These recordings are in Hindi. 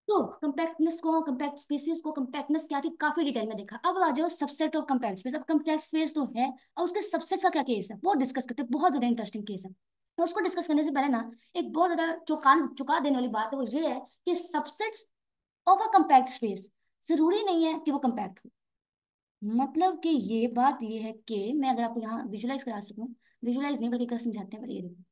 तो कंपैक्टनेस को, कंपैक्ट स्पेसेस को, कंपैक्टनेस क्या थी काफी डिटेल में देखा। अब आ जाओ सबसेट ऑफ कंपैक्ट स्पेस। अब कंपैक्ट स्पेस तो है और उसके सबसेट का क्या केस है वो डिस्कस करते हैं, बहुत ज्यादा इंटरेस्टिंग केस है। तो उसको डिस्कस करने से पहले ना एक बहुत ज्यादा चुका देने वाली बात है, वो ये है कि subsets of a compact space जरूरी नहीं है कि वो कंपैक्ट हो। मतलब कि ये बात ये है कि मैं अगर आपको यहाँ विजुलाइज करा सकूं, विजुलाइज नहीं बल्कि समझाते हैं, पर ये देखो,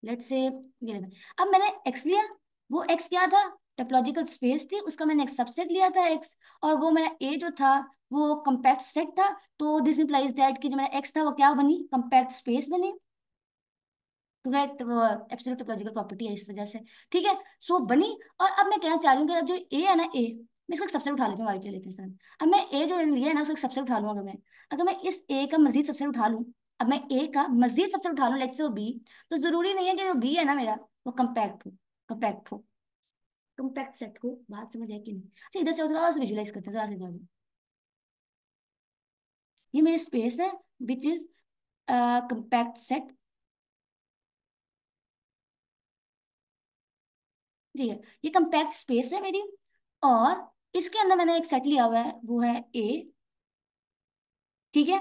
लेट्स से ये लेना। अब मैंने एक्स लिया, वो एक्स क्या था, टोपोलॉजिकल स्पेस थी, उसका मैंने एक सबसेट लिया था एक्स, और वो मेरा ए जो था वो कंपैक्ट सेट था। तो दिस इंप्लाइज दैट कि जो मेरा एक्स था वो क्या बनी, कंपैक्ट स्पेस बनी, to get absolute topological property है इस वजह से। ठीक है, सो बनी। और अब मैं कहना चाह रही हूँ कि अब जो ए है ना, ए मैं इसका सबसेट उठा लेती हूँ, वाइट ले लेते हैं सर। अब मैं ए जो लिया है ना उसका सबसेट उठा लूँ, अगर मैं इस ए का मजीद सबसेट उठा लूँ, अब मैं ए का मजीद सबसेट उठा लूँ, लेट्स से वो बी, तो जरूरी नहीं है कि जो बी है ना मेरा वो कंपैक्ट हो, कंपैक्ट हो, कंपैक्ट सेट हो। बात समझ आई कि नहीं? अच्छा, इधर से थोड़ा सा विजुलाइज करते हैं, थोड़ा सा इधर। ये मेरी स्पेस है विच इज कंपैक्ट सेट। ठीक है, ये कंपैक्ट स्पेस है मेरी, और इसके अंदर मैंने एक सेट लिया हुआ है, वो है ए। ठीक है,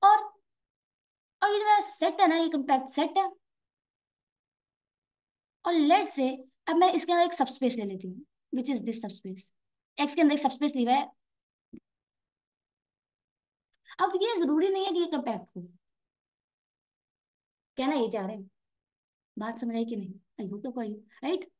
और और ये जो मेरा सेट है ना, ये कंपैक्ट सेट है। और लेट से अब मैं इसके अंदर एक सबस्पेस ले लेती हूँ, which is this subspace. X के अंदर एक सबस्पेस लिया है। अब ये जरूरी नहीं है कि ये कंपैक्ट हो, कहना ये चाह रहे हैं। बात समझ आई कि नहीं? आई होप तो कोई, राइट।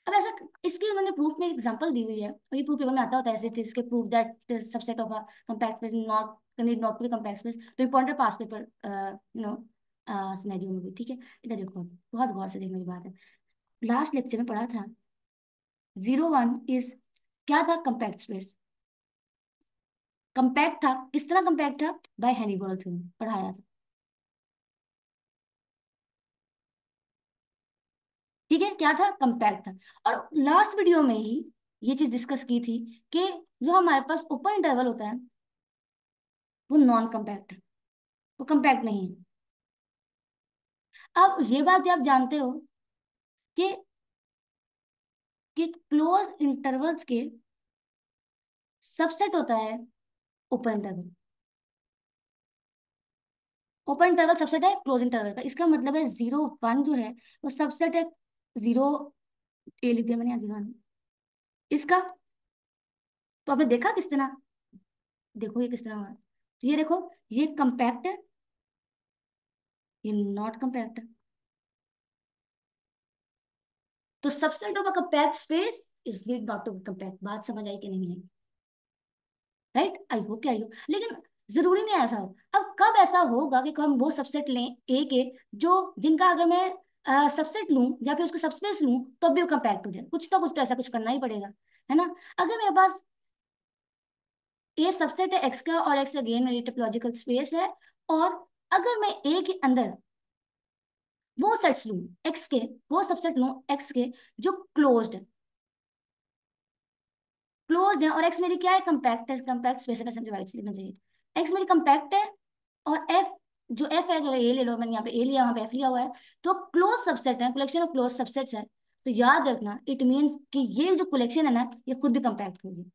अब ऐसा, इसकी उन्होंने प्रूफ में एग्जांपल दी हुई है, और ये प्रूफ पेपर में आता होता है ऐसे, इसके proof that subset of a compact space not need not to be compact space. तो इंपॉर्टेंट पास पेपर सिनेरियो में भी। ठीक है, इधर देखो, बहुत गौर से देखने की बात है। लास्ट लेक्चर में पढ़ा था, 01 इज क्या था, कंपैक्ट स्पेस। कंपैक्ट था, किस तरह कंपैक्ट था, बाय हैनिबल थ्योरम पढ़ाया था। ठीक है, क्या था, कंपैक्ट था। और लास्ट वीडियो में ही ये चीज डिस्कस की थी कि जो हमारे पास ओपन इंटरवल होता है वो नॉन कंपैक्ट है, वो कंपैक्ट नहीं है। अब ये बात आप जानते हो कि क्लोज इंटरवल्स के सबसेट होता है open interval. Open interval subset है क्लोज इंटरवल का, इसका मतलब है 01 जो है वो सबसेट है। जीरो ए लिख दिया मैंने यहाँ, 01 इसका। तो आपने देखा किस तरह, देखो ये किस तरह हुआ है। तो ये देखो, ये कंपैक्ट है, ये नॉट कंपैक्ट है। तो subset of a compact space is need not to be compact. बात समझ आई कि नहीं है? राइट, आई होप कि आई हो, लेकिन जरूरी नहीं ऐसा हो। अब कब ऐसा होगा कि हम वो सबसेट लें ए के, जो जिनका अगर मैं सबसेट लूं या फिर उसको सबस्पेस लूं तो भी वो कंपैक्ट हो जाए। कुछ तो ऐसा कुछ करना ही पड़ेगा, है ना। अगर मेरे पास ए सबसेट है एक्स का, और एक्स अगेन मेरी टोपोलॉजिकल स्पेस है, और अगर मैं ए के अंदर वो सेट्स लूं एक्स के, वो सबसेट लूं एक्स के जो क्लोज्ड है, क्लोज्ड है, और एक्स मेरी क्या है, कंपैक्ट है, कंपैक्ट स्पेस है, डिवाइड से लिखना चाहिए। एक्स मेरी कंपैक्ट है, और एफ, जो एफ है, जो ए ले लो, मैंने यहाँ पे ए लिया, वहां पे एफ लिया हुआ है, तो क्लोज सबसेट है, कलेक्शन ऑफ क्लोज सबसेट्स है। तो याद रखना, इट मीन्स कि ये जो कलेक्शन है ना ये खुद भी कंपैक्ट होगी।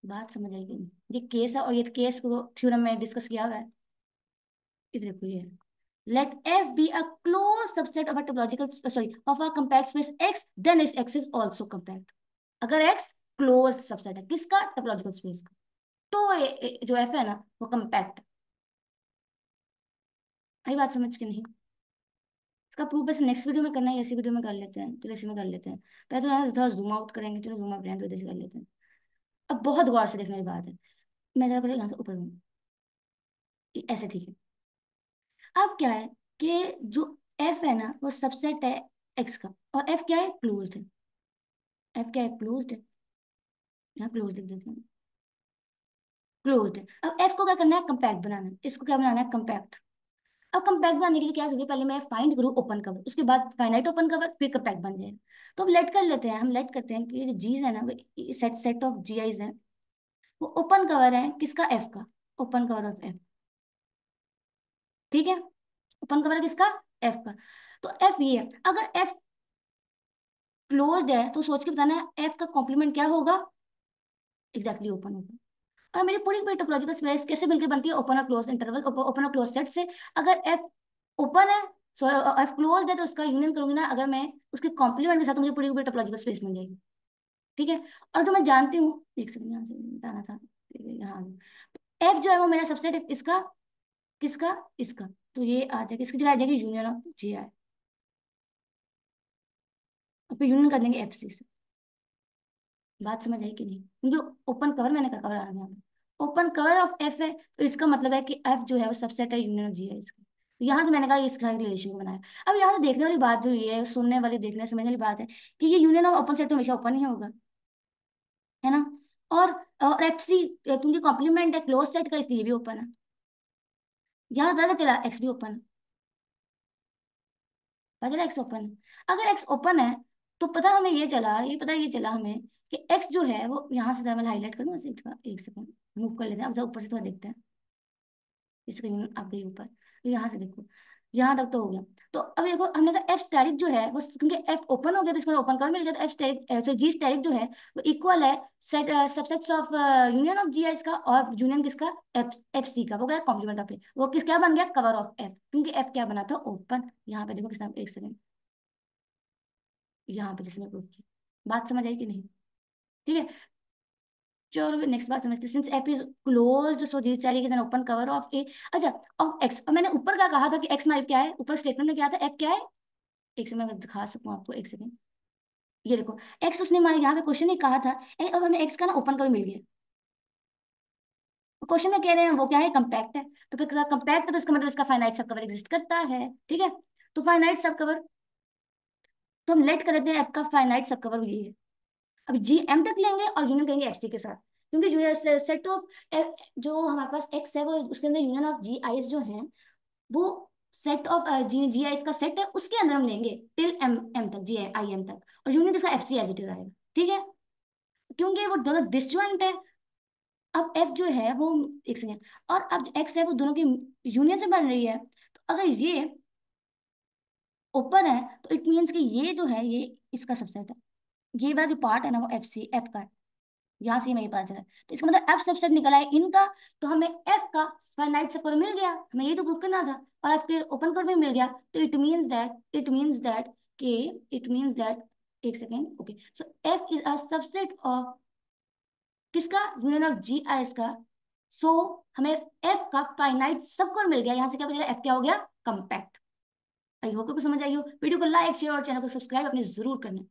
बात समझ आएगी नहीं? ये केस है, और ये केस को थ्योरम में डिस्कस किया हुआ है। इधर देखो, ये let f be a closed subset of a topological, sorry, of a compact space x, then its x is also compact। अगर x क्लोज्ड सबसेट है किसका, टोपोलॉजिकल स्पेस का, तो जो f है ना वो कंपैक्ट। आई बात समझ के नहीं? इसका प्रूफ वैसे नेक्स्ट वीडियो में करना है, इसी वीडियो में कर लेते हैं, चलो इसी में कर लेते हैं। पहले तो यहाँ से थोड़ा जूम आउट करेंगे, चलो जूम आउट रहने दो, इधर से कर लेते हैं। अब बहुत गौर से देखने की बात है, मैं जरा पहले यहाँ से ऊपर हूँ, ऐसे ठीक है। अब क्या है कि जो f है ना वो सबसेट है x का, और f क्या है, क्लोज्ड है। f क्या है, क्लोज्ड है। यहाँ क्लोज लिख देते हैं, क्लोज्ड है। अब f को क्या करना है, कंपैक्ट बनाना है, इसको क्या बनाना है, कंपैक्ट। अब कंपैक्ट बनाने के लिए क्या जरूरी है, पहले मैं फाइंड करूँ ओपन कवर, उसके बाद फाइनाइट ओपन कवर, फिर कंपैक्ट बन जाएगा। तो अब लेट कर लेते हैं, हम लेट करते हैं कि ये जो जीज है ना वो set set of G i's है, वो ओपन कवर है किसका, एफ का, ओपन कवर ऑफ एफ। ठीक है, ओपन कवर है किसका, एफ का। तो एफ ये है, अगर एफ क्लोज्ड है तो सोच के बताना है एफ का कॉम्प्लीमेंट क्या होगा, एग्जैक्टली ओपन होगा। और मेरी पूरी पूरी टोपोलॉजिकल स्पेस कैसे मिलकर बनती है, ओपन और क्लोज इंटरवल, ओपन और क्लोज सेट से। अगर एफ ओपन है, सो एफ क्लोज्ड है, तो उसका यूनियन करूंगी ना अगर मैं उसके कॉम्प्लीमेंट के साथ, तो मुझे पूरी पूरी टोपोलॉजिकल स्पेस मिल जाएगी। ठीक है। और जो मैं जानती हूँ, एक सेकंड यहाँ से बताना था, यहाँ एफ जो है वो मेरा सबसेट इसका, किसका, इसका। तो ये आ जाएगा, इसकी जगह आ जाएगी यूनियन ऑफ जी आई, और फिर यूनियन कर देंगे एफ सी से। बात समझ आई कि नहीं? क्योंकि ओपन कवर, मैंने कहा कवर आ रहा है, ओपन कवर ऑफ एफ है, तो इसका मतलब है कि एफ जो है वो सबसेट है यूनियन ऑफ जी है इसका। तो यहाँ से मैंने कहा इस रिलेशन को बनाया। अब यहाँ से देखने वाली बात जो ये है, सुनने वाली, देखने समझने वाली बात है कि ये यूनियन ऑफ ओपन सेट तो हमेशा ओपन ही होगा, है ना। और एफ सी क्योंकि कॉम्प्लीमेंट है क्लोज सेट का, इसलिए भी ओपन है। यहाँ पता चला एक्स भी ओपन है, पता चला एक्स ओपन है। अगर एक्स ओपन है तो पता हमें ये चला, ये पता ये चला हमें कि एक्स जो है वो यहाँ से, मैं हाईलाइट करूँ ऐसे, एक सेकंड मूव कर लेते हैं, अब जरा ऊपर से थोड़ा देखते हैं, इसका यूनियन आप गई ऊपर, तो यहाँ से देखो, यहाँ तक तो हो गया। तो अब देखो हमने कहा एफ स्टैटिक जो है वो, क्योंकि एफ ओपन हो गया तो इसका ओपन कर मिल गया, तो एफ स्टैटिक, सो जी स्टैटिक जो है वो इक्वल है set subsets of union of G S का, और यूनियन किसका, एफ एफ सी का, वो क्या कॉम्प्लीमेंट ऑफ ए, वो किस क्या बन गया, कवर ऑफ एफ, क्योंकि एफ क्या बना था, ओपन। यहाँ पे देखो किसने, एक सेकंड, यहाँ पे जिसने प्रूफ की, बात समझ आई कि नहीं? ठीक है। चलो नेक्स्ट बात समझते हैं, since F is closed so this सारी कैन ओपन कवर ऑफ ए। अच्छा, ऑफ एक्स, और मैंने ऊपर क्या कहा था कि एक्स हमारे क्या है, ऊपर स्टेटमेंट में क्या था, एफ क्या है, एक से मैं दिखा सकूं आपको, एक सेकंड, ये देखो एक्स, उसने हमारे यहाँ पे क्वेश्चन में कहा था, अब हमें एक्स का ना ओपन कवर मिल गया, क्वेश्चन में कह रहे हैं वो क्या है, कंपैक्ट है, तो फिर कंपैक्ट है तो इसका मतलब इसका फाइनाइट सब कवर एग्जिस्ट करता है, ठीक है। तो फाइनाइट सब कवर, तो हम लेट कर लेते हैं एफ का फाइनाइट सब कवर ये है। अब जी एम तक लेंगे और यूनियन करेंगे एक्स टी के साथ, क्योंकि सेट ऑफ जो हमारे पास एक्स है वो, उसके अंदर यूनियन ऑफ जी आईज जो है वो set of G G i's का सेट है, उसके अंदर हम लेंगे टिल एम एम तक, जी आई एम तक, और यूनियन इसका F C as it is आएगा, ठीक है, क्योंकि वो दोनों डिसजॉइंट है। अब एफ जो है वो, एक सेकेंड, और अब एक्स है वो दोनों की यूनियन से बन रही है, तो अगर ये ओपन है तो इट मीन्स कि ये जो है ये इसका सबसेट है, ये वाला जो पार्ट है ना वो एफ सी एफ का है, यहाँ से हमें ये पता चला, तो इसका मतलब एफ सबसेट निकला है इनका, तो हमें एफ का फाइनाइट सबकॉर्ड मिल गया, हमें ये तो प्रूफ करना था, और एफ के ओपन कोड भी मिल गया, तो इट मीन्स दैट के इट मीन्स दैट, एक second, okay, so F is a subset of किसका, यूनियन ऑफ जी आई का। सो हमें एफ का फाइनाइट सबकॉर्ड मिल गया, यहाँ से क्या बचा, एफ क्या हो गया, कंपैक्ट। आई होप आपको समझ आई हो। वीडियो को लाइक शेयर और चैनल को सब्सक्राइब अपने जरूर करना।